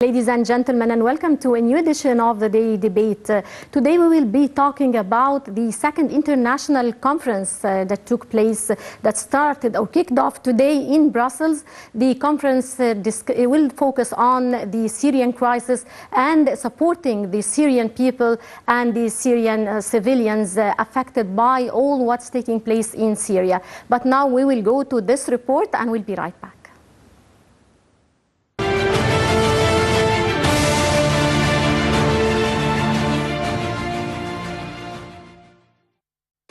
Ladies and gentlemen, and welcome to a new edition of the Day Debate. Today we will be talking about the second international conference that took place, that started or kicked off today in Brussels. The conference will focus on the Syrian crisis and supporting the Syrian people and the Syrian civilians affected by all what's taking place in Syria. But now we will go to this report and we'll be right back.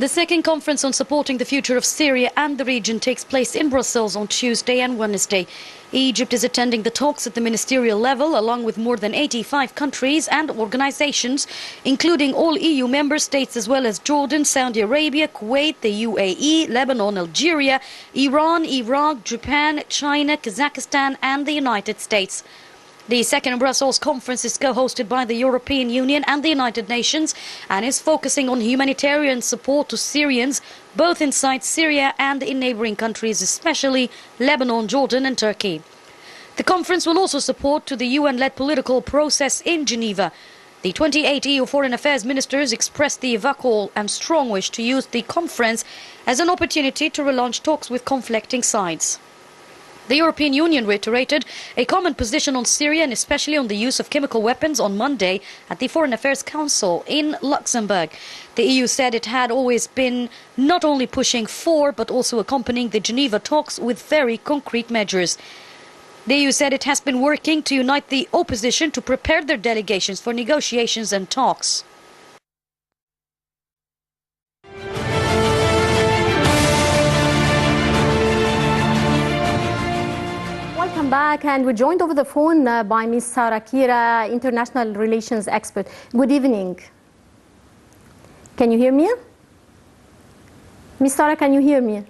The second conference on supporting the future of Syria and the region takes place in Brussels on Tuesday and Wednesday. Egypt is attending the talks at the ministerial level, along with more than 85 countries and organizations, including all EU member states, as well as Jordan, Saudi Arabia, Kuwait, the UAE, Lebanon, Algeria, Iran, Iraq, Japan, China, Kazakhstan, and the United States. The second Brussels conference is co-hosted by the European Union and the United Nations and is focusing on humanitarian support to Syrians, both inside Syria and in neighboring countries, especially Lebanon, Jordan and Turkey. The conference will also support to the UN-led political process in Geneva. The 28 EU foreign affairs ministers expressed the vocal and strong wish to use the conference as an opportunity to relaunch talks with conflicting sides. The European Union reiterated a common position on Syria and especially on the use of chemical weapons on Monday at the Foreign Affairs Council in Luxembourg. The EU said it had always been not only pushing for but also accompanying the Geneva talks with very concrete measures. The EU said it has been working to unite the opposition to prepare their delegations for negotiations and talks. Welcome back, and we're joined over the phone by Ms. Sarah Kira, international relations expert. Good evening. Can you hear me? Ms. Sarah, can you hear me?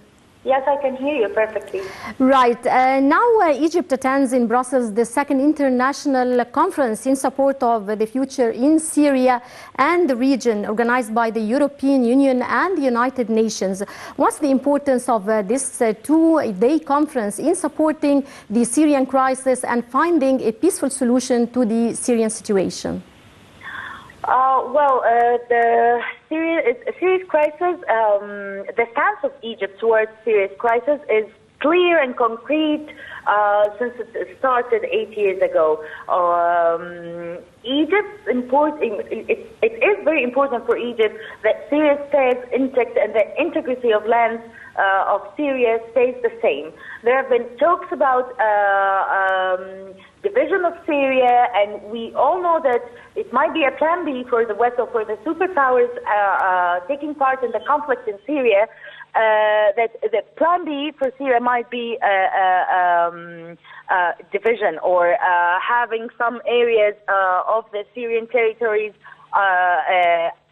Yes, I can hear you perfectly. Right. Now Egypt attends in Brussels the second international conference in support of the future in Syria and the region, organized by the European Union and the United Nations. What's the importance of this two-day conference in supporting the Syrian crisis and finding a peaceful solution to the Syrian situation? The Syria's crisis, the stance of Egypt towards Syria's crisis is clear and concrete since it started 8 years ago. It is very important for Egypt that Syria stays intact and the integrity of lands of Syria stays the same. There have been talks about division of Syria, and we all know that it might be a plan B for the West or for the superpowers taking part in the conflict in Syria. That the plan B for Syria might be division or having some areas of the Syrian territories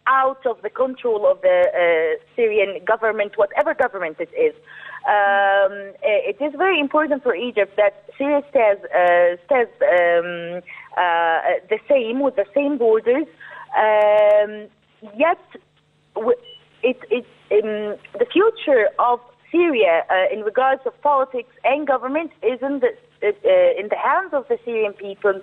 out of the control of the Syrian government, whatever government it is. It is very important for Egypt that Syria stays the same, with the same borders, yet the future of Syria in regards of politics and government is in the hands of the Syrian people,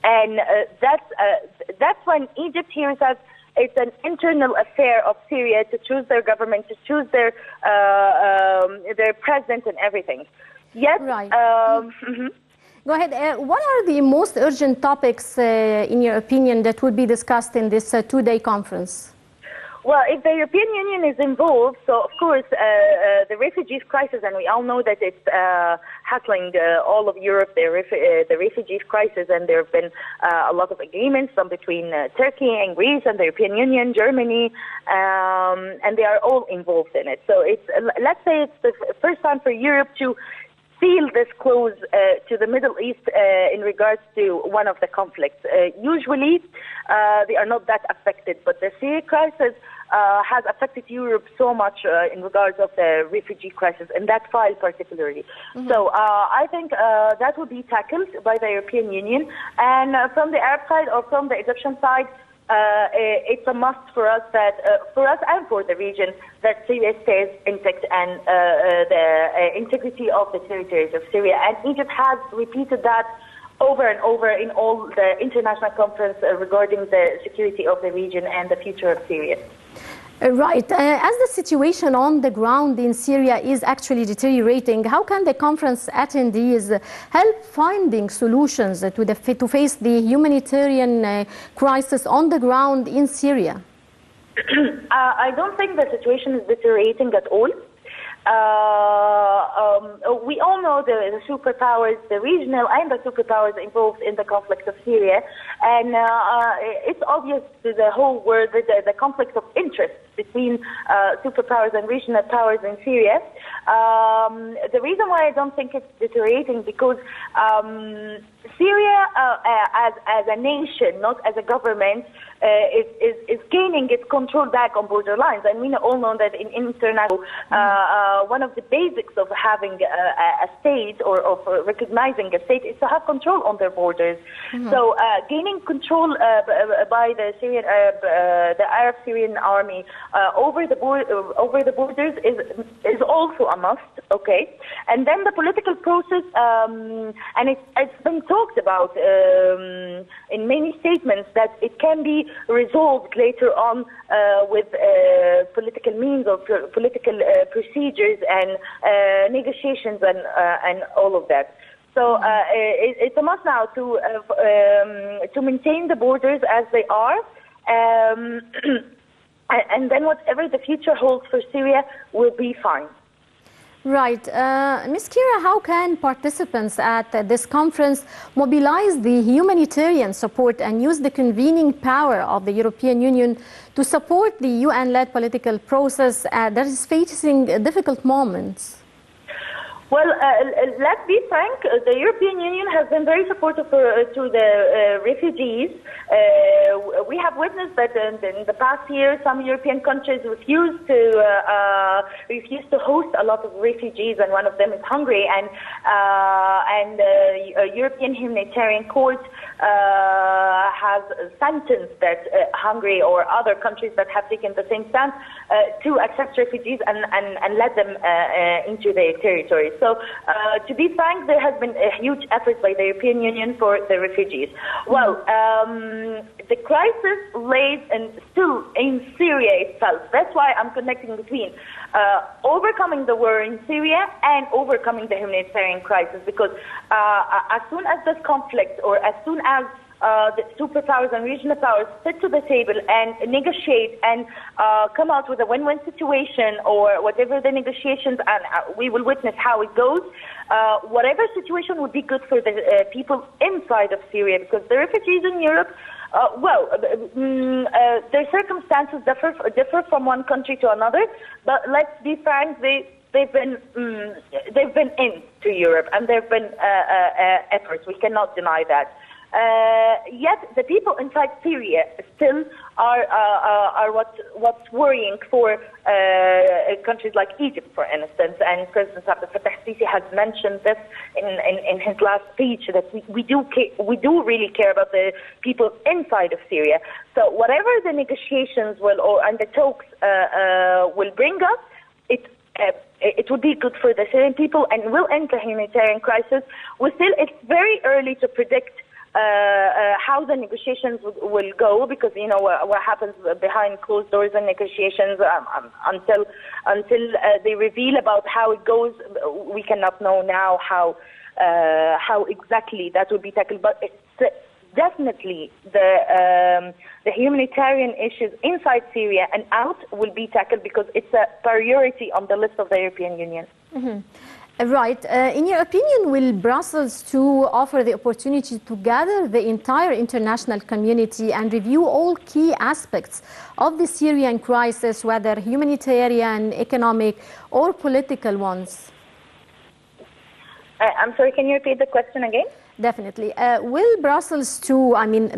and that's when Egypt hears that it's an internal affair of Syria to choose their government, to choose their president and everything. Yet, right. Go ahead. What are the most urgent topics, in your opinion, that would be discussed in this two-day conference? Well, if the European Union is involved, so of course the refugees crisis, and we all know that it's hassling all of Europe, the refugees crisis, and there have been a lot of agreements between Turkey and Greece and the European Union, Germany, and they are all involved in it. So it's, let's say it's the first time for Europe to feel this close to the Middle East in regards to one of the conflicts. Usually they are not that affected, but the Syria crisis has affected Europe so much in regards of the refugee crisis, and that file particularly. So I think that will be tackled by the European Union, and from the Arab side or from the Egyptian side, it's a must for us that, for us and for the region, that Syria stays intact and the integrity of the territories of Syria. And Egypt has repeated that over and over in all the international conference regarding the security of the region and the future of Syria. Right. As the situation on the ground in Syria is actually deteriorating, how can the conference attendees help finding solutions to face the humanitarian crisis on the ground in Syria? I don't think the situation is deteriorating at all. We all know the superpowers, the regional and the superpowers involved in the conflict of Syria, and it's obvious to the whole world that the conflict of interest between superpowers and regional powers in Syria. The reason why I don't think it's deteriorating because Syria, as a nation, not as a government, is gaining its control back on border lines, and we all know that in international, one of the basics of having a state or of recognizing a state is to have control on their borders. So gaining control by the Syrian, the Arab Syrian army over the borders is also a must. Okay, and then the political process, and it's been talked about in many statements that it can be resolved later on with political means or political procedures and negotiations and all of that. So it's a must now to maintain the borders as they are, and then whatever the future holds for Syria will be fine. Right. Ms. Kira, how can participants at this conference mobilize the humanitarian support and use the convening power of the European Union to support the UN-led political process that is facing difficult moments? Well, let's be frank, the European Union has been very supportive to the refugees. We have witnessed that in the past year, some European countries refused to host a lot of refugees, and one of them is Hungary. And a European Humanitarian Court has sentenced that Hungary or other countries that have taken the same stance to accept refugees and let them into their territory. So, to be frank, there has been a huge effort by the European Union for the refugees. Well, the crisis lays still in Syria itself. That's why I'm connecting between overcoming the war in Syria and overcoming the humanitarian crisis, because as soon as this conflict, or as soon as the superpowers and regional powers sit to the table and negotiate and come out with a win-win situation, or whatever the negotiations, and we will witness how it goes, whatever situation would be good for the people inside of Syria, because the refugees in Europe, their circumstances differ from one country to another, but let's be frank, they've been into Europe, and there have been efforts. We cannot deny that. Yet the people inside Syria still are what's worrying for countries like Egypt, for instance. And President Abdel Fattah al-Sisi has mentioned this in his last speech, that we do really care about the people inside of Syria. So whatever the negotiations and the talks will bring us, it will be good for the Syrian people and will end the humanitarian crisis. It's very early to predict how the negotiations will go, because you know what happens behind closed doors in negotiations until they reveal about how it goes. We cannot know now how exactly that will be tackled, but it's definitely the humanitarian issues inside Syria and out will be tackled, because it's a priority on the list of the European Union. Mm-hmm. Right. In your opinion, will Brussels too offer the opportunity to gather the entire international community and review all key aspects of the Syrian crisis, whether humanitarian, economic, or political ones? I'm sorry, can you repeat the question again? Definitely. Will Brussels too,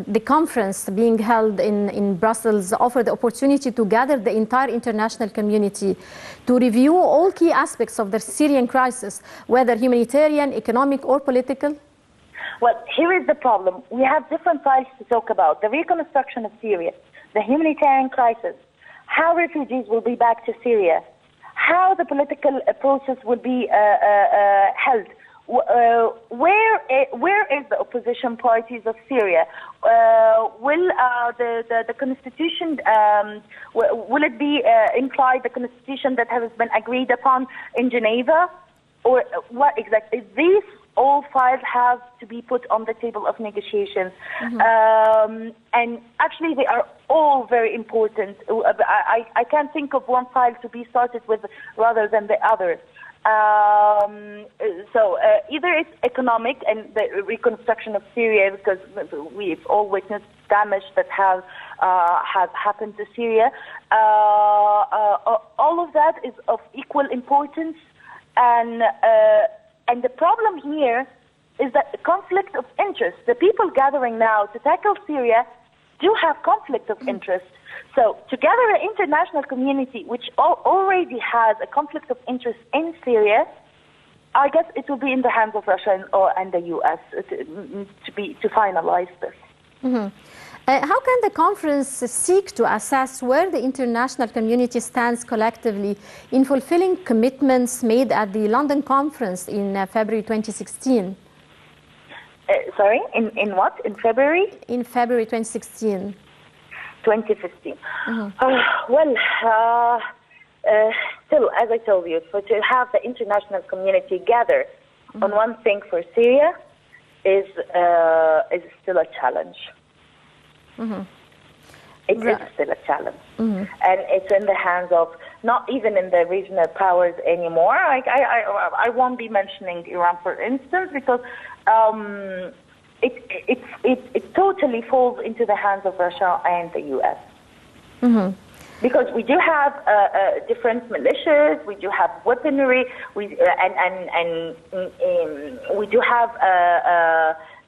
the conference being held in Brussels, offer the opportunity to gather the entire international community to review all key aspects of the Syrian crisis, whether humanitarian, economic, or political? Well, here is the problem. We have different sides to talk about. The reconstruction of Syria, the humanitarian crisis, how refugees will be back to Syria, how the political process will be held, where is the opposition parties of Syria? Will the constitution will it be implied the constitution that has been agreed upon in Geneva, or what exactly? These all files have to be put on the table of negotiations, and actually they are all very important. I can't think of one file to be started with rather than the other. So either it's economic and the reconstruction of Syria, because we've all witnessed damage that has happened to Syria. All of that is of equal importance, and the problem here is that the conflict of interest. The people gathering now to tackle Syria do have conflict of interest. So together an international community which already has a conflict of interest in Syria, I guess it will be in the hands of Russia and the U.S. to finalize this. How can the conference seek to assess where the international community stands collectively in fulfilling commitments made at the London conference in February 2016? Sorry, in what? In February? In February 2016. 2015. Still, as I told you, to have the international community gather on one thing for Syria is still a challenge. It is still a challenge, and it's in the hands of not even in the regional powers anymore. I won't be mentioning Iran, for instance, because it totally falls into the hands of Russia and the U.S. Because we do have different militias, we do have weaponry, and we do have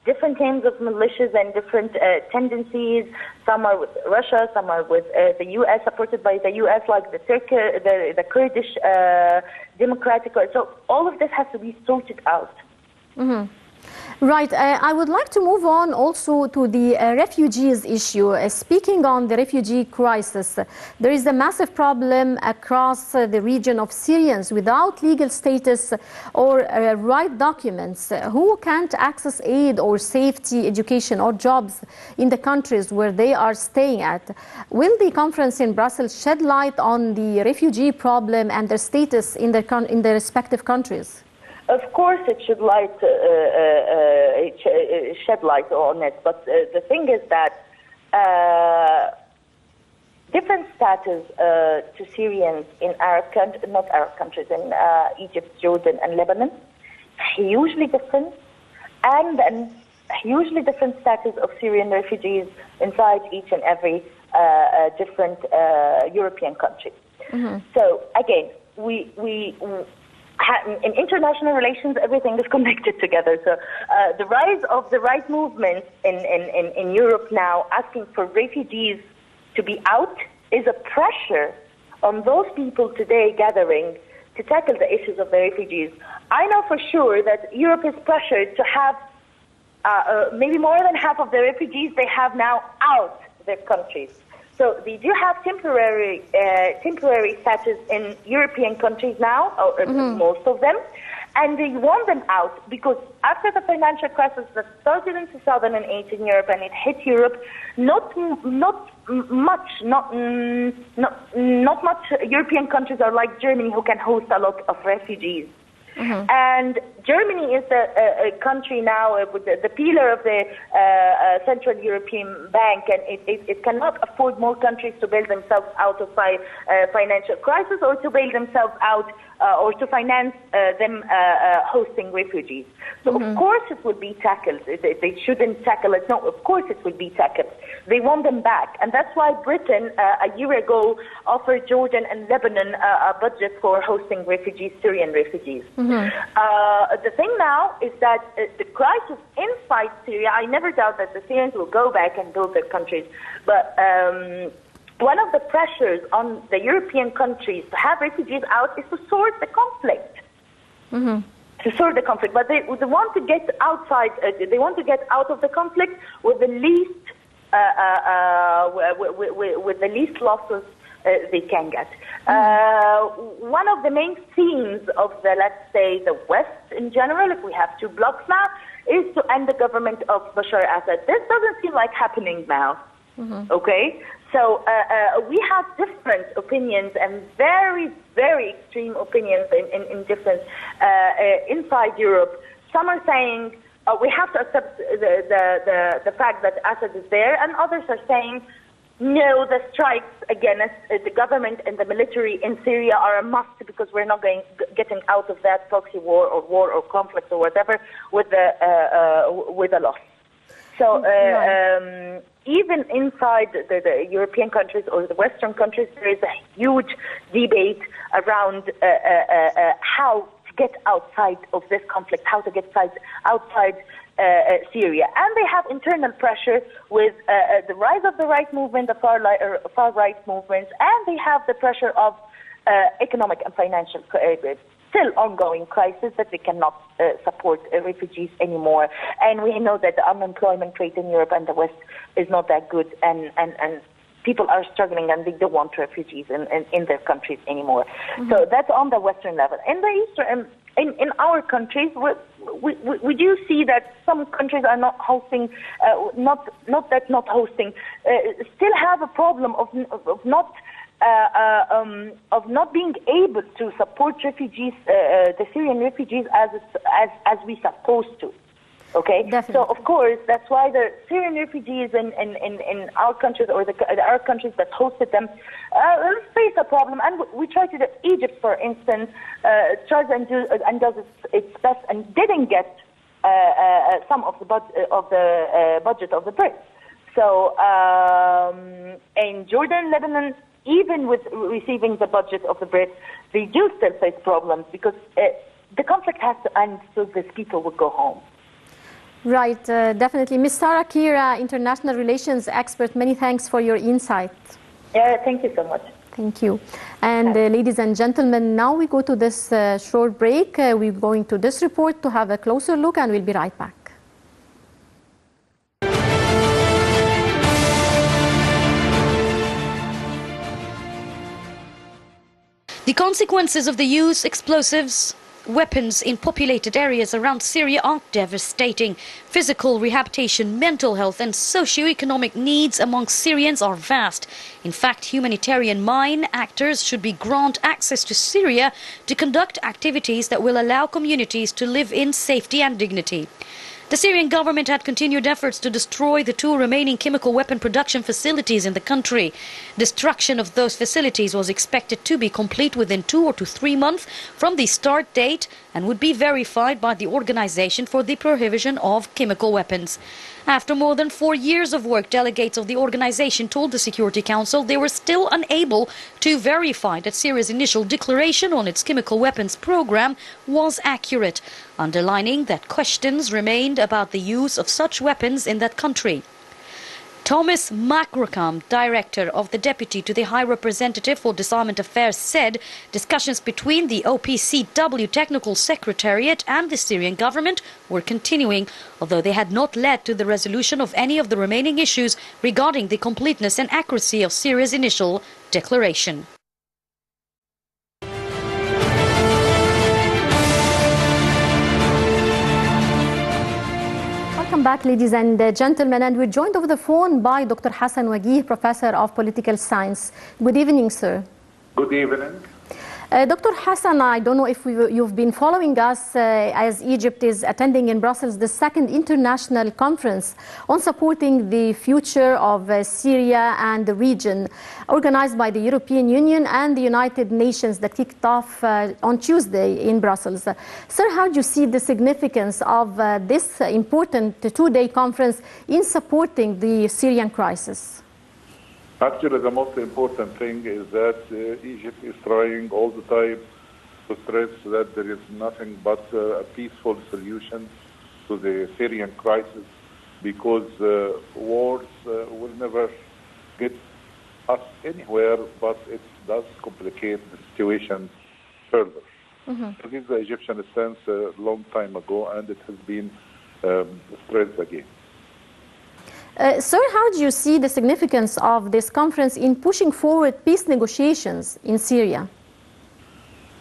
different kinds of militias and different tendencies. Some are with Russia, some are with the U.S., supported by the U.S., like the Kurdish Democratic. So all of this has to be sorted out. Right. I would like to move on also to the refugees issue. Speaking on the refugee crisis, there is a massive problem across the region of Syrians without legal status or right documents who can't access aid or safety, education or jobs in the countries where they are staying at. Will the conference in Brussels shed light on the refugee problem and their status in their respective countries? Of course, it should shed light on it. But the thing is that different status to Syrians in not Arab countries, in Egypt, Jordan, and Lebanon, hugely different, and then hugely different status of Syrian refugees inside each and every different European country. So again, in international relations, everything is connected together. So the rise of the right movement in Europe now, asking for refugees to be out, is a pressure on those people today gathering to tackle the issues of the refugees. I know for sure that Europe is pressured to have maybe more than half of the refugees they have now out their countries. So they do have temporary status in European countries now, or most of them, and they want them out because after the financial crisis that started in 2008 in Europe and it hit Europe, not much European countries are like Germany, who can host a lot of refugees. And Germany is a country now with the pillar of the Central European Bank, and it cannot afford more countries to bail themselves out of financial crisis or to bail themselves out or to finance them hosting refugees. So of course it will be tackled. They shouldn't tackle it. No, of course it will be tackled. They want them back, and that's why Britain a year ago offered Jordan and Lebanon a budget for hosting refugees, Syrian refugees. The thing now is that the crisis inside Syria, I never doubt that the Syrians will go back and build their countries, but one of the pressures on the European countries to have refugees out is to sort the conflict. To sort the conflict, but they want to get outside. They want to get out of the conflict with the least losses they can get. One of the main themes of the, let's say, the West in general, if we have two blocks now, is to end the government of Bashar al-Assad. This doesn't seem like happening now, okay? So we have different opinions and very, very extreme opinions in different, inside Europe. Some are saying we have to accept the fact that Assad is there, and others are saying, no, the strikes against the government and the military in Syria are a must because we're not getting out of that proxy war or conflict or whatever with a loss. So even inside the European countries or the Western countries, there is a huge debate around how to get outside of this conflict, how to get outside Syria. And they have internal pressure with the rise of the right movement, the far right movements, and they have the pressure of economic and financial still ongoing crisis that they cannot support refugees anymore. And we know that the unemployment rate in Europe and the West is not that good, and people are struggling and they don't want refugees in their countries anymore. So that's on the Western level. In the Eastern, in our countries, we do see that some countries are not hosting, not hosting, still have a problem of not being able to support refugees, the Syrian refugees, as we supposed to. Okay, definitely. So of course that's why the Syrian refugees in our countries or our countries that hosted them face a problem, and we try to do. Egypt, for instance, tries and does its best and didn't get some of the budget of the Brits. So in Jordan, Lebanon, even with receiving the budget of the Brits, they do still face problems because the conflict has to end so these people will go home. Right, definitely. Ms. Sarah Kira, international relations expert, many thanks for your insight. Yeah, thank you so much. Thank you. And ladies and gentlemen, now we go to this short break. We're going to this report to have a closer look, and we'll be right back. The consequences of the use of explosives weapons in populated areas around Syria are devastating. Physical rehabilitation, mental health and socio-economic needs among Syrians are vast. In fact, humanitarian mine actors should be granted access to Syria to conduct activities that will allow communities to live in safety and dignity. The Syrian government had continued efforts to destroy the 2 remaining chemical weapon production facilities in the country. Destruction of those facilities was expected to be complete within 2 to 3 months from the start date and would be verified by the Organization for the Prohibition of Chemical Weapons. After more than 4 years of work, delegates of the organization told the Security Council they were still unable to verify that Syria's initial declaration on its chemical weapons program was accurate, underlining that questions remained about the use of such weapons in that country. Thomas Macrocam, director of the Deputy to the High Representative for Disarmament Affairs, said discussions between the OPCW Technical Secretariat and the Syrian government were continuing, although they had not led to the resolution of any of the remaining issues regarding the completeness and accuracy of Syria's initial declaration. Welcome back, ladies and gentlemen, and we're joined over the phone by Dr. Hassan Wagih, Professor of Political Science. Good evening, sir. Good evening. Dr. Hassan, I don't know if you've been following us as Egypt is attending in Brussels the 2nd international conference on supporting the future of Syria and the region, organized by the European Union and the United Nations, that kicked off on Tuesday in Brussels. Sir, how do you see the significance of this important 2-day conference in supporting the Syrian crisis? Actually, the most important thing is that Egypt is trying all the time to stress that there is nothing but a peaceful solution to the Syrian crisis, because wars will never get us anywhere, but it does complicate the situation further. This is the Egyptian stance a long time ago, and it has been stressed again. Sir, how do you see the significance of this conference in pushing forward peace negotiations in Syria?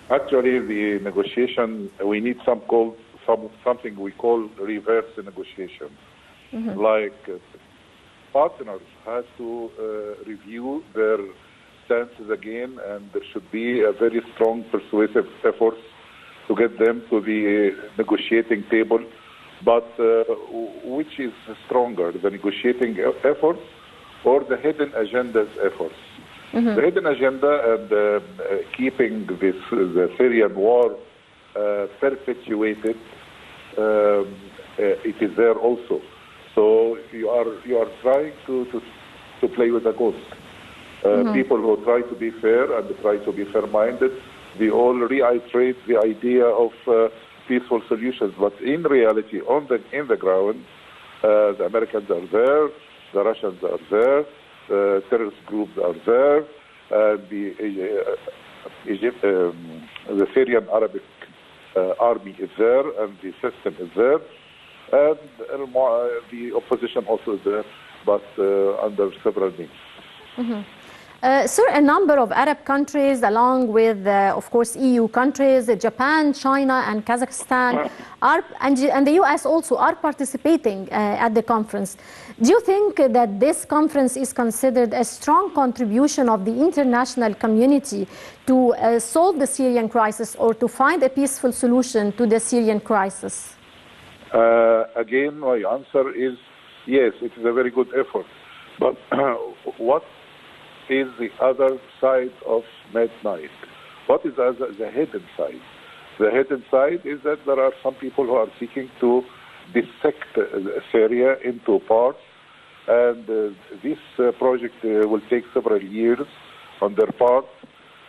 Actually, the negotiation, we need something we call reverse negotiation. Like partners has to review their stances again, and there should be a very strong persuasive effort to get them to the negotiating table. But which is stronger, the negotiating efforts or the hidden agendas efforts? The hidden agenda and keeping the Syrian war perpetuated, it is there also. So you are trying to play with a ghost. People who try to be fair and try to be fair-minded, they all reiterate the idea of peaceful solutions. But in reality, in the ground, the Americans are there, the Russians are there, the terrorist groups are there, and the Syrian Arabic army is there, and the system is there, and the opposition also is there, but under several means. Sir, a number of Arab countries, along with, of course, EU countries, Japan, China, and Kazakhstan, and the US also are participating at the conference. Do you think that this conference is considered a strong contribution of the international community to solve the Syrian crisis or to find a peaceful solution to the Syrian crisis? Again, my answer is yes, it is a very good effort. But what is the other side of midnight? What is the hidden side? The hidden side is that there are some people who are seeking to dissect Syria into parts, and this project will take several years on their part,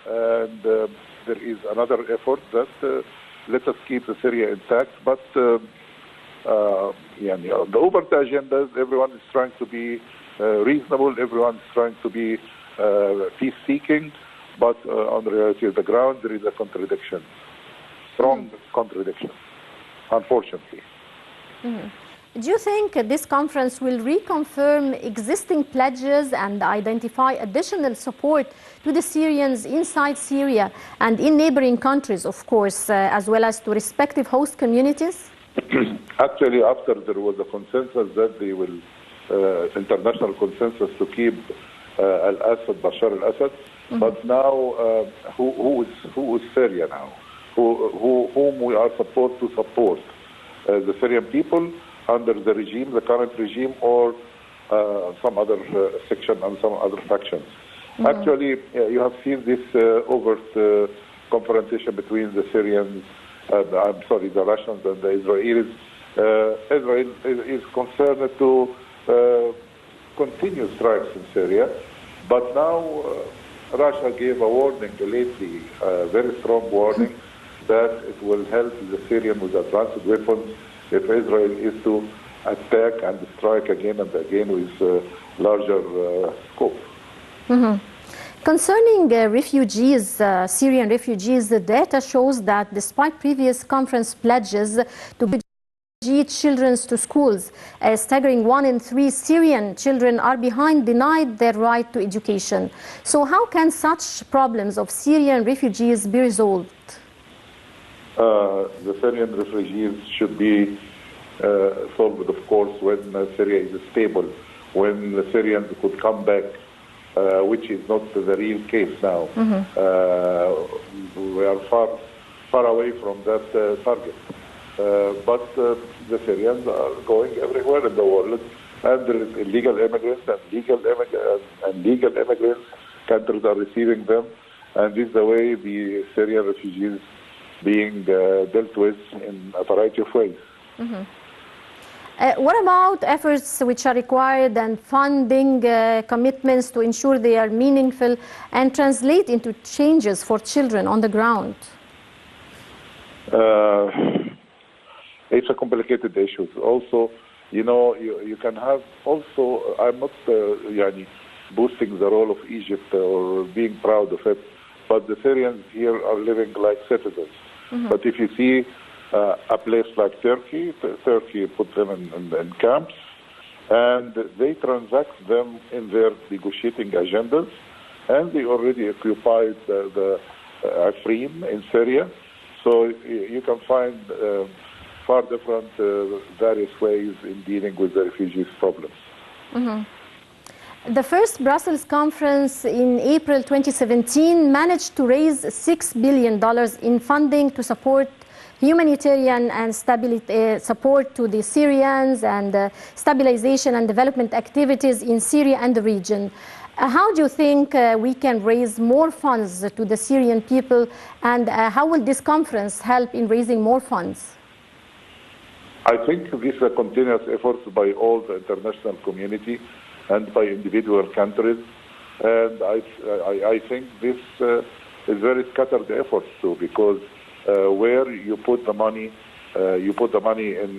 and there is another effort that let us keep Syria intact, but the over the agendas, everyone is trying to be reasonable, everyone is trying to be peace-seeking, but on the reality of the ground, there is a contradiction, strong contradiction, unfortunately. Do you think this conference will reconfirm existing pledges and identify additional support to the Syrians inside Syria and in neighboring countries, of course, as well as to respective host communities? Actually, after there was a consensus that they will, international consensus to keep Al-Assad, Bashar al-Assad, but now who is Syria now? Whom we are supposed to support? The Syrian people under the regime, the current regime, or some other section and some other factions? Actually, you have seen this overt confrontation between the Syrians, the Russians and the Israelis. Israel is concerned to continue strikes in Syria, but now Russia gave a warning lately, a very strong warning, that it will help the Syrians with advanced weapons if Israel is to attack and strike again and again with larger scope. Concerning refugees, Syrian refugees, the data shows that despite previous conference pledges to children to schools, a staggering 1 in 3 Syrian children are denied their right to education. So how can such problems of Syrian refugees be resolved? The Syrian refugees should be solved, of course, when Syria is stable, when the Syrians could come back, which is not the real case now. We are far away from that target. But the Syrians are going everywhere in the world, and there is illegal immigrants and legal immigrants. Countries are receiving them, and this is the way the Syrian refugees being dealt with in a variety of ways. What about efforts which are required and funding commitments to ensure they are meaningful and translate into changes for children on the ground? It's a complicated issue. Also, you can have also, I'm not boosting the role of Egypt or being proud of it, but the Syrians here are living like citizens. But if you see a place like Turkey put them in camps, and they transact them in their negotiating agendas, and they already occupied the Afrin in Syria. So you can find far different various ways in dealing with the refugees' problems. Mm-hmm. The first Brussels conference in April 2017 managed to raise $6 billion in funding to support humanitarian and support to the Syrians and stabilization and development activities in Syria and the region. How do you think we can raise more funds to the Syrian people, and how will this conference help in raising more funds? I think this is a continuous effort by all the international community and by individual countries, and I think this is very scattered efforts too, because where you put the money, in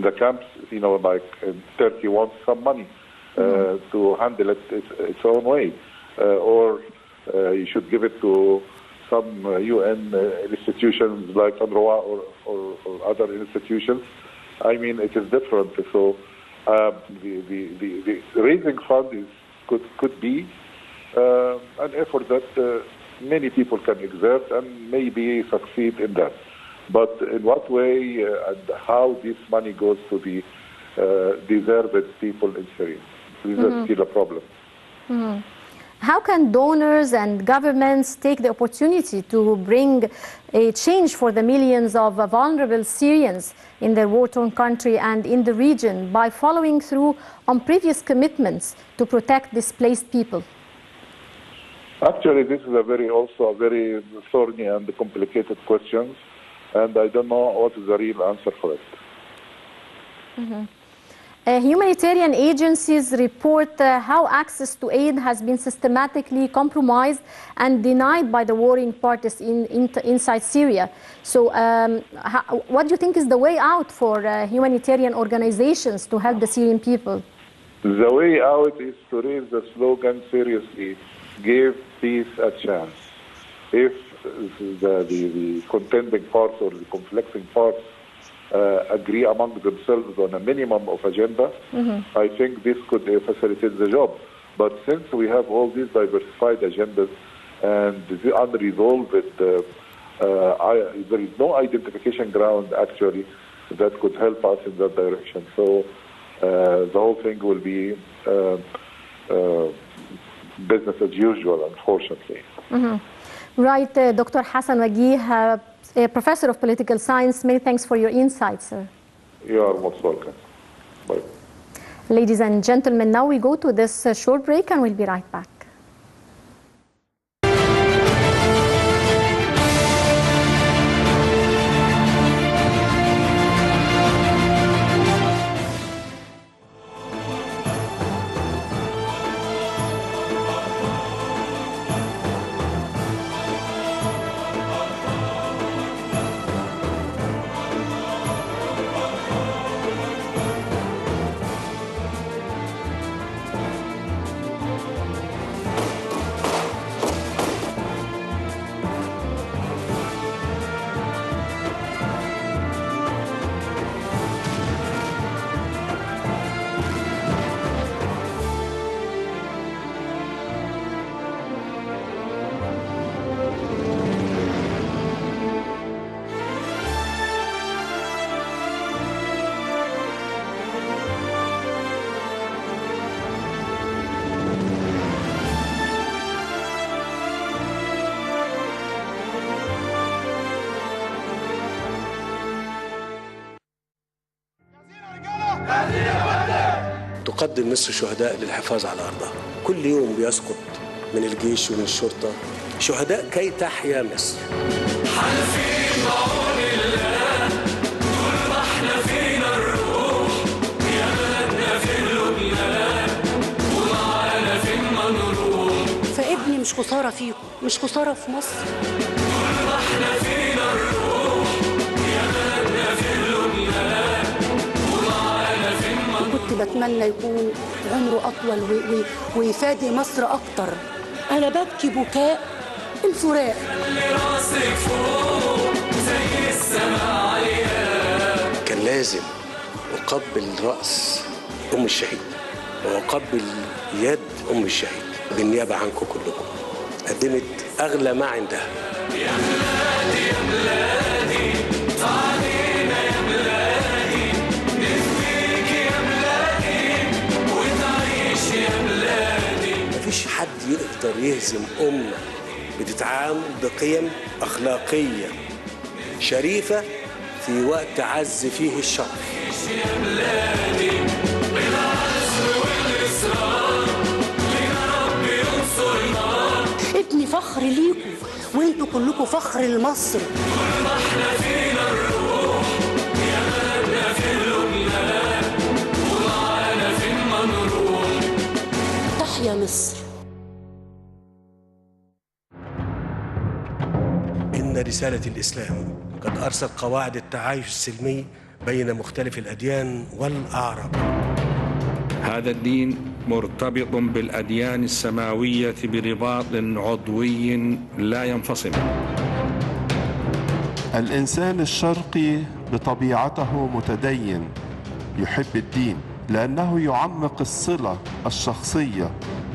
the camps. You know, like Turkey wants some money to handle it its own way, or you should give it to some UN institutions like UNRWA or other institutions. I mean, it is different. So the raising funds could be an effort that many people can exert and maybe succeed in that. But in what way and how this money goes to the deserved people in Syria? This is still a problem. Mm-hmm. How can donors and governments take the opportunity to bring a change for the millions of vulnerable Syrians in their war-torn country and in the region by following through on previous commitments to protect displaced people? Actually, this is also a very thorny and complicated question, and I don't know what is the real answer for it. Mm-hmm. Humanitarian agencies report how access to aid has been systematically compromised and denied by the warring parties inside Syria. So what do you think is the way out for humanitarian organizations to help the Syrian people? The way out is to raise the slogan seriously, give peace a chance. If the contending parts or the conflicting parts agree among themselves on a minimum of agenda, I think this could facilitate the job. But since we have all these diversified agendas and the unresolved, there is no identification ground actually that could help us in that direction. So the whole thing will be business as usual, unfortunately. Right, Dr. Hassan Wagih, Professor of Political Science, many thanks for your insights, sir. You are most welcome. Bye. Ladies and gentlemen, now we go to this short break and we'll be right back. تقدم مصر شهداء للحفاظ على أرضها. كل يوم بيسقط من الجيش ومن الشرطة شهداء كي تحيا مصر. حنفي بعون الله طول ما احنا فينا الروح يا بلدنا في لبنان ومعانا فين ما نروح. فابني مش خسارة فيكم، مش خسارة في مصر. طول ما احنا فينا الروح يا بلدنا في لبنان ومعانا فين ما نروح. كنت بتمنى يكون عمره أطول ويفادي مصر أكتر. أنا ببكي بكاء الفراق. اللي راسك فوق زي السماء عالية. كان لازم أقبل رأس أم الشهيد وأقبل يد أم الشهيد بالنيابة عنكم كلكم. قدمت أغلى ما عندها. يا بلادي يا بلادي تعالينا يا بلادي نفديك يا بلادي وتعيش يا بلادي. مفيش حد يقدر يهزم أمة بتتعامل بقيم أخلاقية شريفة في وقت عز فيه الشر. يا بلادي بالعزم والإصرار لنا رب ينصرنا. ابني فخر ليكم وانتوا كلكم فخر لمصر. طول ما احنا فينا الروح يا بلدنا في اللبنان ومعانا فين ما نروح. تحيا مصر. إن رسالة الإسلام قد أرسل قواعد التعايش السلمي بين مختلف الأديان والأعراق. هذا الدين مرتبط بالأديان السماوية برباط عضوي لا ينفصل. الإنسان الشرقي بطبيعته متدين يحب الدين لأنه يعمق الصلة الشخصية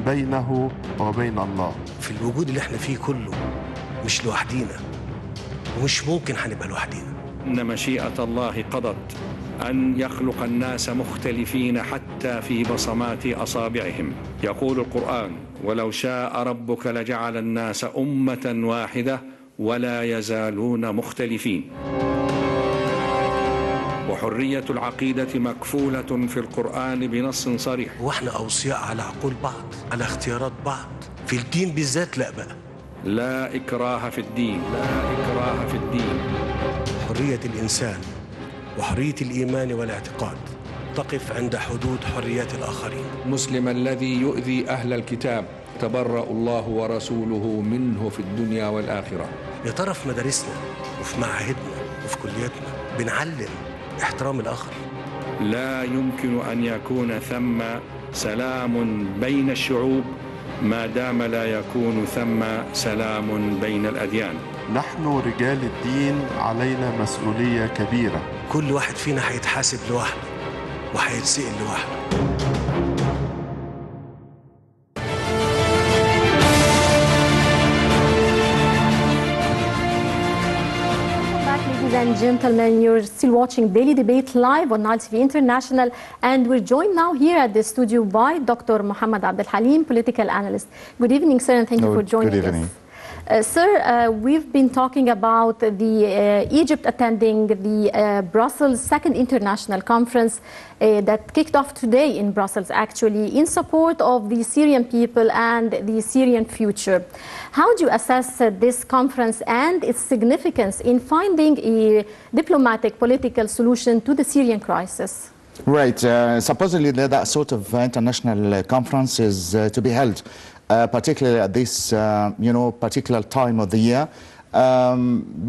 بينه وبين الله. في الوجود اللي احنا فيه كله مش لوحدينا ومش ممكن هنبقى لوحدينا. إن مشيئة الله قضت أن يخلق الناس مختلفين حتى في بصمات أصابعهم. يقول القرآن: ولو شاء ربك لجعل الناس أمة واحدة ولا يزالون مختلفين. وحرية العقيدة مكفولة في القرآن بنص صريح. واحنا أوصياء على عقول بعض، على اختيارات بعض. في الدين بالذات لا بقى. لا إكراه في الدين، لا إكراه في الدين. حرية الإنسان وحرية الإيمان والاعتقاد تقف عند حدود حريات الآخرين. المسلم الذي يؤذي أهل الكتاب تبرأ الله ورسوله منه في الدنيا والآخرة. يا ترى في مدارسنا وفي معاهدنا وفي كلياتنا بنعلم احترام الآخر؟ لا يمكن أن يكون ثم سلام بين الشعوب ما دام لا يكون ثم سلام بين الأديان. نحن رجال الدين علينا مسؤولية كبيرة. كل واحد فينا هيتحاسب لوحده وهيتسأل لوحده. Ladies and gentlemen, you're still watching Daily Debate live on Nile TV International, and we're joined now here at the studio by Dr. محمد الحليم, political analyst. Good evening, sir, and thank you for joining us. Good evening. Sir, we've been talking about the Egypt attending the Brussels Second International Conference that kicked off today in Brussels, actually, in support of the Syrian people and the Syrian future. How do you assess this conference and its significance in finding a diplomatic political solution to the Syrian crisis? Right. Supposedly that sort of international conference is to be held particularly at this, particular time of the year,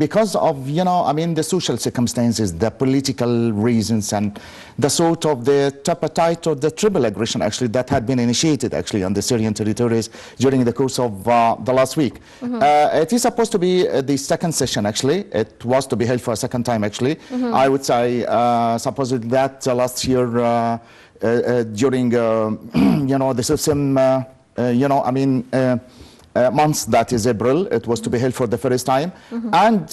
because of, the social circumstances, the political reasons, and the sort of the tripartite or the triple aggression, actually, that had been initiated, actually, on the Syrian territories during the course of the last week. It is supposed to be the second session, actually. It was to be held for a second time, actually. I would say, supposedly that last year, during, the system, months, that is April, it was to be held for the first time. And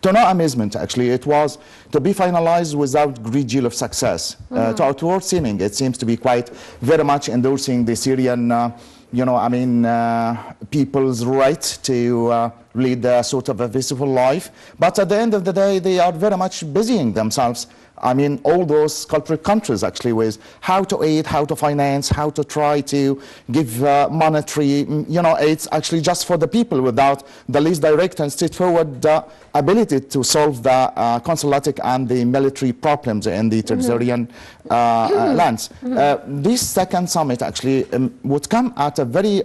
to no amazement, actually, it was to be finalized without great deal of success. To outward seeming, it seems to be quite very much endorsing the Syrian, people's right to lead a sort of a peaceful life. But at the end of the day, they are very much busying themselves, all those culprit countries, actually, with how to aid, how to finance, how to try to give monetary, aids, actually, just for the people without the least direct and straightforward ability to solve the consulatic and the military problems in the territorial lands. This second summit, actually, would come at a very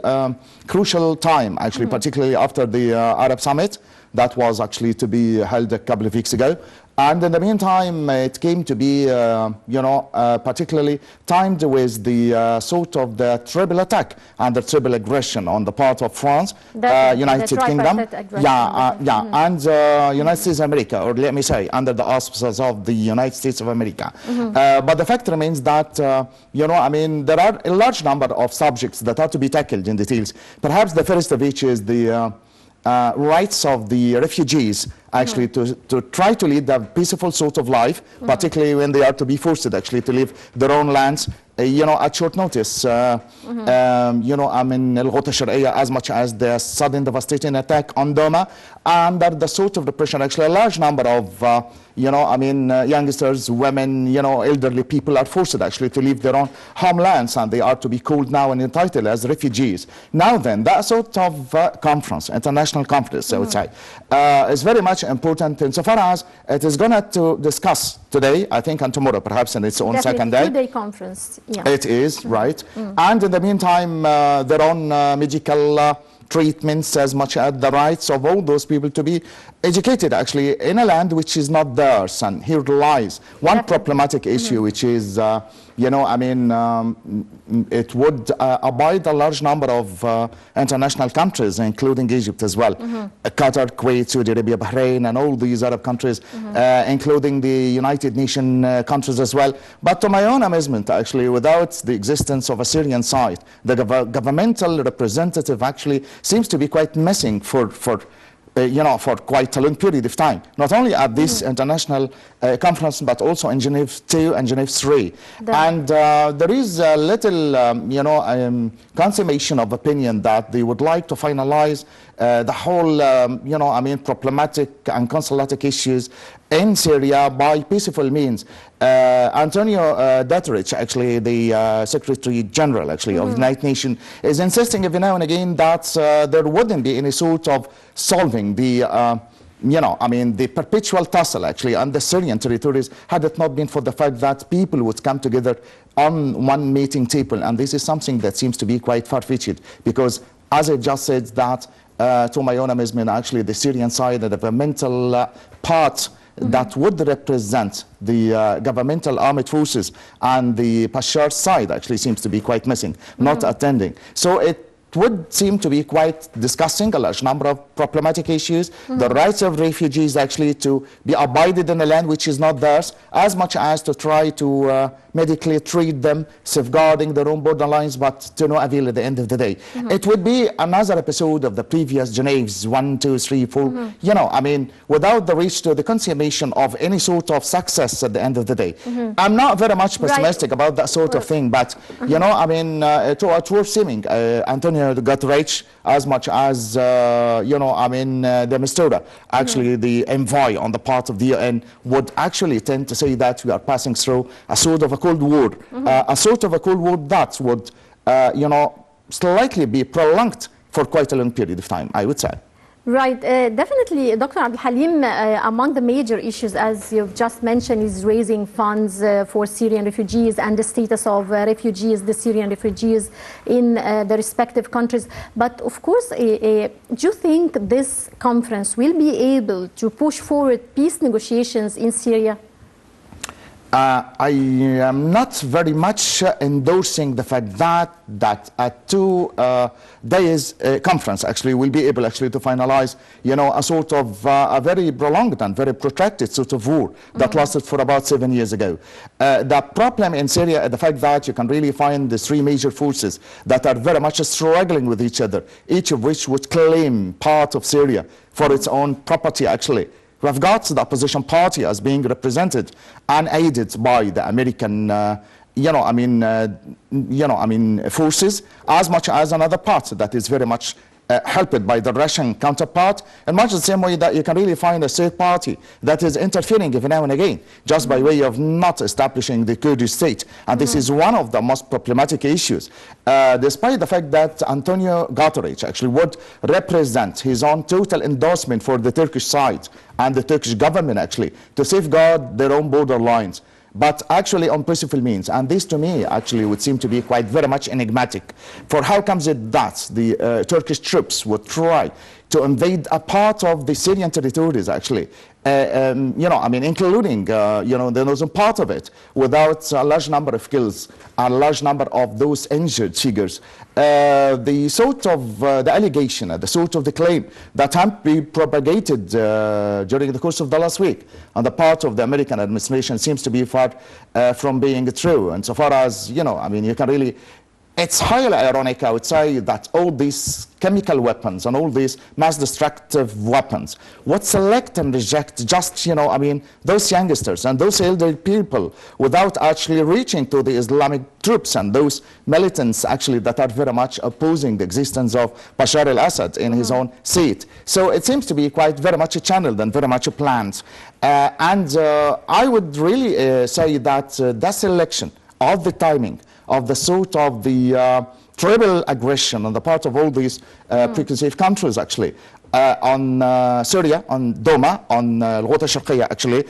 crucial time, actually, particularly after the Arab summit that was actually to be held a couple of weeks ago. And in the meantime, it came to be, particularly timed with the sort of the triple attack and the triple aggression on the part of France, United Kingdom, and United States of America, or let me say, under the auspices of the United States of America. But the fact remains that, there are a large number of subjects that are to be tackled in details. Perhaps the first of which is the rights of the refugees, actually, to try to lead a peaceful sort of life, particularly when they are to be forced, actually, to leave their own lands, at short notice. الغوطة الشرقية, as much as the sudden devastating attack on Doma, under the sort of repression, actually, a large number of, youngsters, women, elderly people are forced, actually, to leave their own homelands, and they are to be called now and entitled as refugees. Now then, that sort of conference, international conference, I would say, is very much important insofar as it is going to discuss today, I think, and tomorrow, perhaps, in its own second day. Two-day conference. Yeah. It is, right. And in the meantime, their own medical treatments, as much as the rights of all those people to be educated, actually, in a land which is not theirs. And here lies one problematic issue, which is, it would abide a large number of international countries, including Egypt as well. Qatar, Kuwait, Saudi Arabia, Bahrain, and all these Arab countries, including the United Nations countries as well. But to my own amazement, actually, without the existence of a Syrian side, the governmental representative actually seems to be quite missing for quite a long period of time, not only at this international conference, but also in Geneva 2 and Geneva 3. And there is a little, consummation of opinion that they would like to finalize the whole, problematic and consulatic issues in Syria by peaceful means. Antonio Guterres, actually, the Secretary General, actually, of the United Nations, is insisting every now and again that there wouldn't be any sort of solving the, the perpetual tussle, actually, on the Syrian territories, had it not been for the fact that people would come together on one meeting table. And this is something that seems to be quite far-fetched, because, as I just said, that, to my own amazement, actually, the Syrian side, the governmental part that would represent the governmental armed forces and the Bashar side actually seems to be quite missing, not attending. So it would seem to be quite discussing a large number of problematic issues, the rights of refugees actually to be abided in a land which is not theirs, as much as to try to medically treat them, safeguarding their own borderlines, but to no avail at the end of the day. It would be another episode of the previous Geneves 1, 2, 3, 4, without the reach to the consummation of any sort of success at the end of the day. I'm not very much pessimistic about that sort of thing, but, to outward seeming, Antonio Guterres, as much as, the Mistura, actually the envoy on the part of the UN, would actually tend to say that we are passing through a sort of a Cold War, a sort of a Cold War that would, slightly be prolonged for quite a long period of time, I would say. Right, definitely, Dr. Al-Halim, among the major issues, as you've just mentioned, is raising funds for Syrian refugees and the status of refugees, the Syrian refugees in the respective countries. But of course, do you think this conference will be able to push forward peace negotiations in Syria? I am not very much endorsing the fact that a 2 days conference actually will be able actually to finalize, a sort of a very prolonged and very protracted sort of war that lasted for about 7 years ago. The problem in Syria is the fact that you can really find the 3 major forces that are very much struggling with each other, each of which would claim part of Syria for its own property, actually. We have got the opposition party as being represented and aided by the American, forces, as much as another part that is very much helped by the Russian counterpart, in much the same way that you can really find a third party that is interfering every now and again, just by way of not establishing the Kurdish state. And this is one of the most problematic issues, despite the fact that Antonio Guterres actually would represent his own total endorsement for the Turkish side and the Turkish government actually to safeguard their own border lines, but actually on peaceful means. And this to me actually would seem to be quite very much enigmatic. For how comes it that the Turkish troops would try to invade a part of the Syrian territories, actually. Including, the northern part of it, without a large number of kills, a large number of those injured figures. The sort of the allegation, the sort of the claim that had been propagated during the course of the last week on the part of the American administration seems to be far from being true. And so far as, you can really, it's highly ironic, I would say, that all these chemical weapons and all these mass destructive weapons would select and reject just, those youngsters and those elderly people without actually reaching to the Islamic troops and those militants actually that are very much opposing the existence of Bashar al-Assad in his own seat. So it seems to be quite very much channeled and very much planned. I would really say that the selection of the timing of the sort of the tribal aggression on the part of all these preconceived countries, actually, on Syria, on Douma, on Al-Ghouta al-Sharqiyya, actually,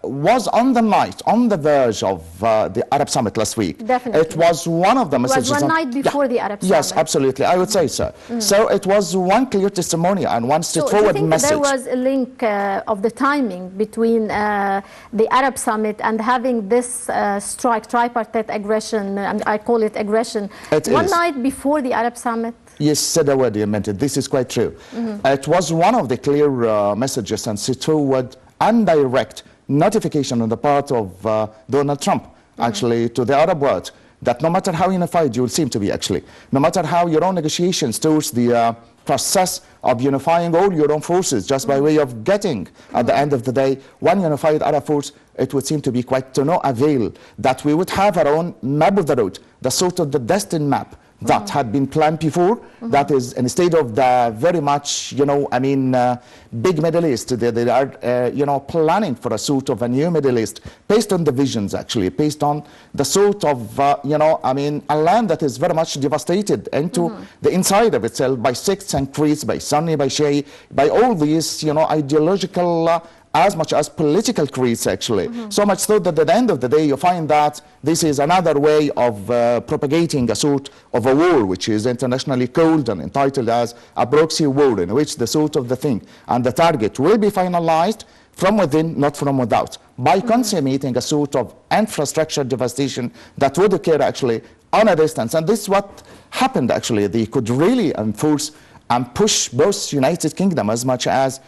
was on the night, on the verge of the Arab Summit last week. Definitely. It was one of the messages. It was one night before the Arab Summit. Yes, absolutely. I would say so. So it was one clear testimony and one straightforward message. There was a link of the timing between the Arab Summit and having this strike, tripartite aggression, and I call it aggression, one night before the Arab Summit? Yes, said the word you meant it. This is quite true. It was one of the clear messages and straightforward and direct notification on the part of Donald Trump, actually, to the Arab world, that no matter how unified you will seem to be, actually, no matter how your own negotiations towards the process of unifying all your own forces just by way of getting, at the end of the day, one unified Arab force, it would seem to be quite to no avail that we would have our own map of the road, the sort of the destined map that had been planned before, that is instead of the very much, big Middle East, they are, planning for a sort of a new Middle East, based on the visions, actually, based on the sort of, a land that is very much devastated into the inside of itself by sects and creeds, by Sunni, by Shia, by all these, ideological as much as political creeds, actually. So much so that at the end of the day, you find that this is another way of propagating a sort of a war, which is internationally called and entitled as a proxy war, in which the sort of the thing and the target will be finalized from within, not from without, by consummating a sort of infrastructure devastation that would occur, actually, on a distance. And this is what happened, actually. They could really enforce and push both United Kingdom as much as,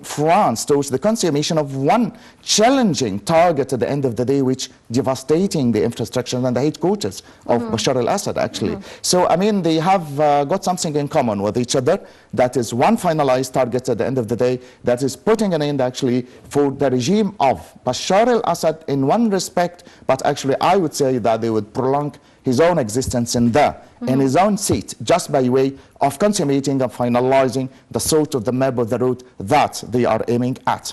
France towards the consummation of one challenging target at the end of the day, which devastating the infrastructure and the headquarters of Bashar al-Assad, actually. So, they have got something in common with each other. That is one finalized target at the end of the day that is putting an end, actually, for the regime of Bashar al-Assad in one respect, but actually I would say that they would prolong his own existence in his own seat, just by way of consummating and finalizing the sort of the map of the route that they are aiming at.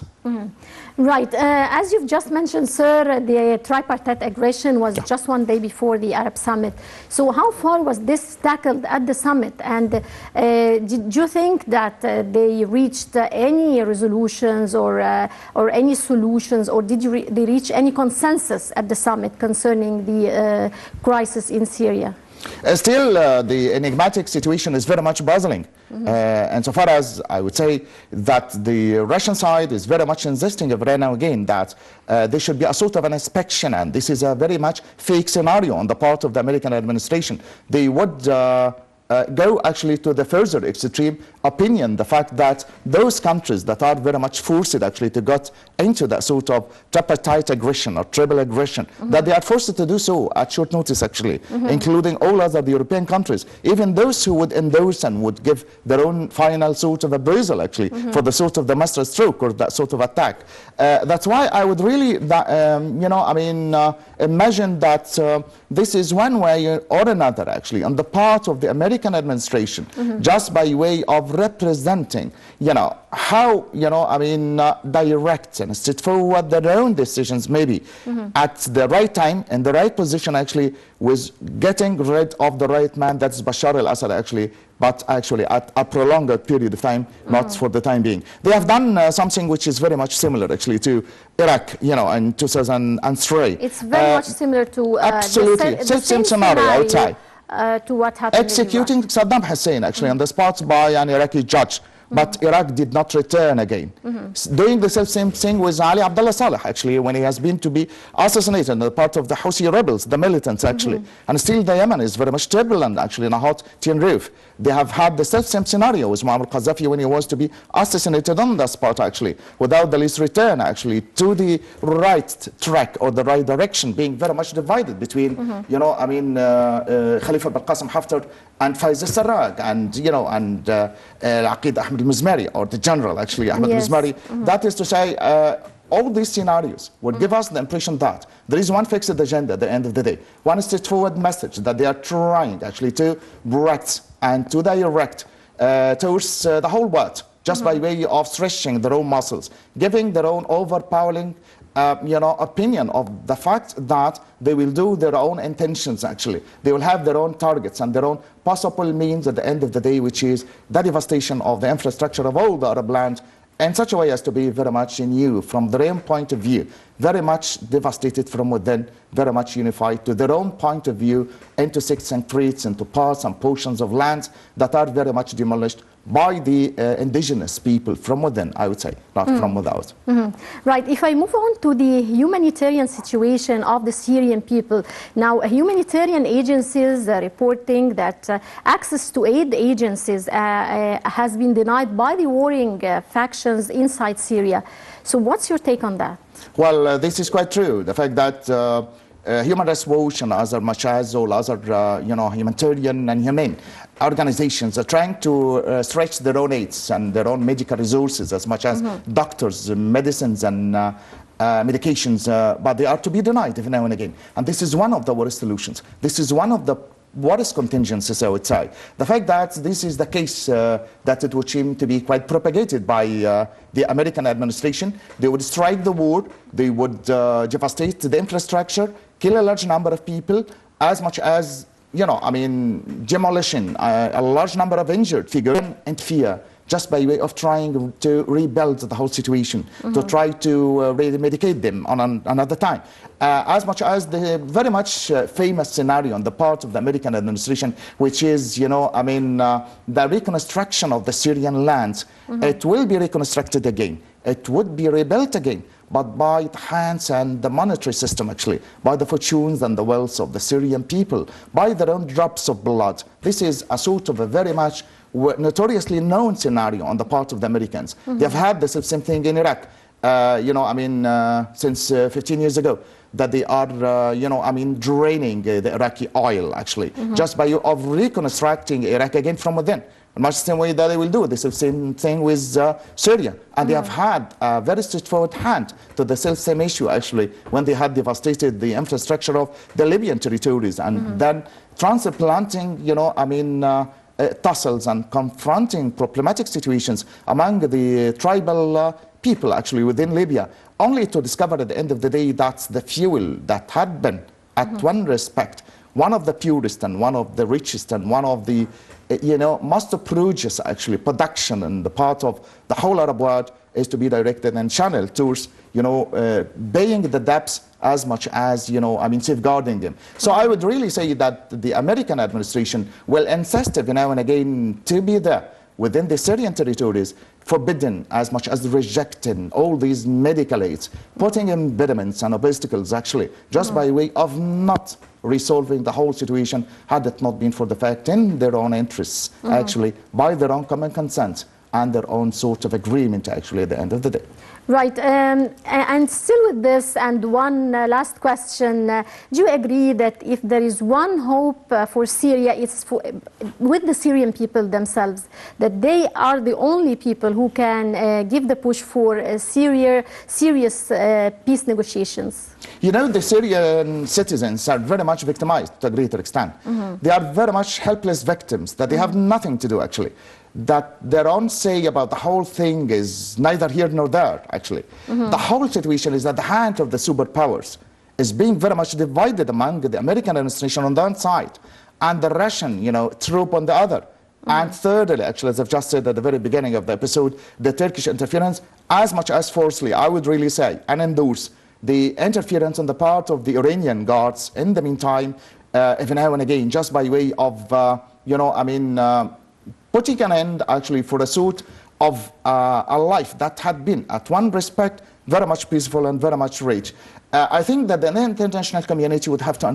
Right. As you've just mentioned, sir, the tripartite aggression was just one day before the Arab Summit. So how far was this tackled at the summit? And did you think that they reached any resolutions or any solutions, or did they reach any consensus at the summit concerning the crisis in Syria? Still, the enigmatic situation is very much puzzling. And so far as I would say that the Russian side is very much insisting every now and again that there should be a sort of an inspection, and this is a very much fake scenario on the part of the American administration. They would go actually to the further extreme opinion, the fact that those countries that are very much forced actually to get into that sort of tripartite aggression or triple aggression, that they are forced to do so at short notice, actually, including all other European countries, even those who would endorse and would give their own final sort of appraisal, actually, for the sort of the master stroke or that sort of attack. That's why I would really, imagine that this is one way or another, actually, on the part of the American administration, just by way of representing, how, direct and straightforward their own decisions maybe at the right time and the right position, actually, with getting rid of the right man, that's Bashar al-Assad, actually, but actually at a prolonged period of time, not for the time being. They have done something which is very much similar, actually, to Iraq, in 2003. It's very much similar to absolutely, same scenario outside. to what happened executing Saddam Hussein actually on the spot by an Iraqi judge. But Iraq did not return again. Doing the same thing with Ali Abdullah Saleh, actually, when he has been to be assassinated on the part of the Houthi rebels, the militants, actually. And still the Yemen is very much turbulent, actually, in a hot tin roof. They have had the same scenario with Muammar Gaddafi when he was to be assassinated on that spot, actually, without the least return, actually, to the right track or the right direction, being very much divided between, you know, I mean, Khalifa bin Qasim Haftar and Faiz al-Sarraj, and, you know, and Aqid Ahmed al-Mizmari, or the general, actually, Ahmed al-Mizmari. That is to say, all these scenarios would give us the impression that there is one fixed agenda at the end of the day, one straightforward message that they are trying, actually, to direct and to direct towards the whole world, just by way of stretching their own muscles, giving their own overpowering you know, opinion of the fact that they will do their own intentions, actually. They will have their own targets and their own possible means at the end of the day, which is the devastation of the infrastructure of all the Arab land in such a way as to be very much new from their own point of view, very much devastated from within, very much unified to their own point of view, into sects and creeds, into parts and portions of lands that are very much demolished by the indigenous people from within, I would say, not from without. Right. If I move on to the humanitarian situation of the Syrian people, now humanitarian agencies are reporting that access to aid agencies has been denied by the warring factions inside Syria. So what's your take on that? Well, this is quite true. The fact that Human Rights Watch and as much as all other you know, humanitarian and humane organizations are trying to stretch their own aids and their own medical resources as much as doctors, medicines and medications, but they are to be denied every now and again. And this is one of the worst solutions. This is one of the worst contingencies, I would say. The fact that this is the case that it would seem to be quite propagated by the American administration. They would strike the war, they would devastate the infrastructure, kill a large number of people, as much as, you know, I mean, demolition, a large number of injured figures, and fear, just by way of trying to rebuild the whole situation, to try to medicate them on another time. As much as the very much famous scenario on the part of the American administration, which is, you know, I mean, the reconstruction of the Syrian lands, it will be reconstructed again. It would be rebuilt again, but by the hands and the monetary system, actually, by the fortunes and the wealth of the Syrian people, by their own drops of blood. This is a sort of a very much notoriously known scenario on the part of the Americans. They've had the same thing in Iraq, you know, I mean, since 15 years ago, that they are, you know, I mean, draining the Iraqi oil, actually, just by of reconstructing Iraq again from within. Much the same way that they will do the same thing with Syria. And they have had a very straightforward hand to the same issue, actually, when they had devastated the infrastructure of the Libyan territories and then transplanting, you know, I mean, tussles and confronting problematic situations among the tribal people, actually, within Libya, only to discover at the end of the day that the fuel that had been, at one respect, one of the purest and one of the richest and one of the, you know, most prodigious, actually, production in the part of the whole Arab world is to be directed and channeled towards, you know, paying the debts as much as, you know, I mean, safeguarding them. So I would really say that the American administration will insist every now and again to be there within the Syrian territories, forbidden as much as rejecting all these medical aids, putting impediments and obstacles, actually, just by way of not resolving the whole situation, had it not been for the fact in their own interests, actually, by their own common consent and their own sort of agreement, actually, at the end of the day. Right, and still with this, and one last question, do you agree that if there is one hope for Syria, it's with the Syrian people themselves, that they are the only people who can give the push for serious peace negotiations? You know, the Syrian citizens are very much victimized to a greater extent. They are very much helpless victims, that they have nothing to do, actually. That their own say about the whole thing is neither here nor there, actually. The whole situation is that the hand of the superpowers is being very much divided among the American administration on the one side and the Russian, you know, troop on the other. And thirdly, actually, as I've just said at the very beginning of the episode, the Turkish interference, as much as forcefully, I would really say, and endorse the interference on the part of the Iranian guards in the meantime, every now and again, just by way of, putting an end actually for a sort of a life that had been, at one respect, very much peaceful and very much rich. I think that the international community would have to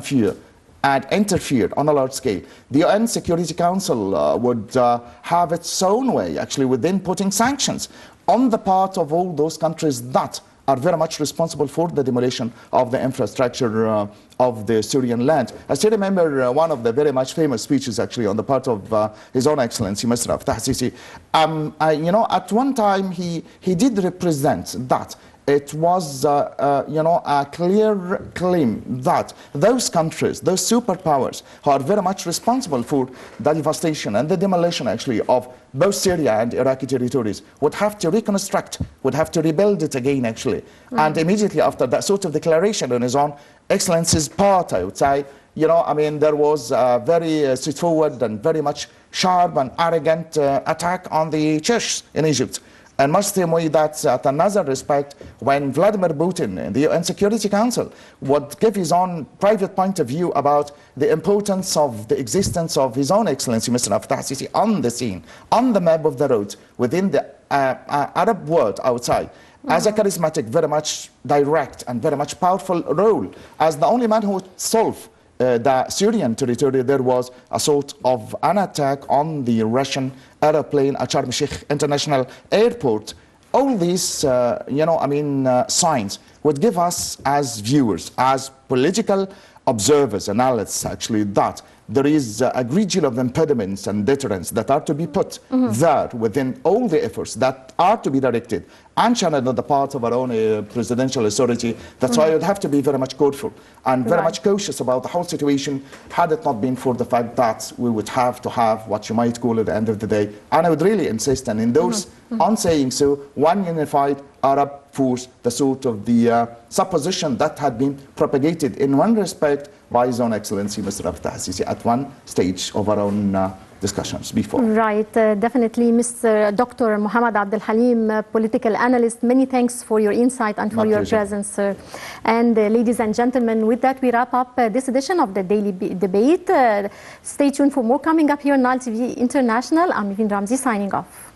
interfere on a large scale. The UN Security Council would have its own way, actually, within putting sanctions on the part of all those countries that are very much responsible for the demolition of the infrastructure of the Syrian land. I still remember one of the very much famous speeches, actually, on the part of His Own Excellency, Mr. Fattah Sisi. At one time, he did represent that it was, a clear claim that those countries, those superpowers, who are very much responsible for the devastation and the demolition, actually, of both Syria and Iraqi territories, would have to reconstruct, would have to rebuild it again, actually. And immediately after that sort of declaration on His Own Excellency's part, I would say, there was a very straightforward and very much sharp and arrogant attack on the church in Egypt. And much the same way that, at another respect, when Vladimir Putin in the UN Security Council would give his own private point of view about the importance of the existence of His Own Excellency, Mr. Fattah Sisi, on the scene, on the map of the road, within the Arab world, I would say, as a charismatic, very much direct and very much powerful role, as the only man who would solve the Syrian territory, there was a sort of an attack on the Russian airplane at Sharm el-Sheikh International Airport. All these, signs would give us as viewers, as political observers, analysts, actually, that there is a great deal of impediments and deterrents that are to be put there within all the efforts that are to be directed and channeled on the part of our own presidential authority. That's why I would have to be very much careful and very much cautious about the whole situation, had it not been for the fact that we would have to have what you might call at the end of the day. And I would really insist and endorse on saying so, one unified Arab force, the sort of the supposition that had been propagated in one respect by His Own Excellency, Mr. Fattah Sisi, at one stage of our own discussions before. Right, definitely, Mr. Dr. Muhammad Al-Halim, political analyst. Many thanks for your insight and for your presence, sir. And ladies and gentlemen, with that, we wrap up this edition of the Daily Debate. Stay tuned for more coming up here on Nile TV International. I'm Yvin Ramzi signing off.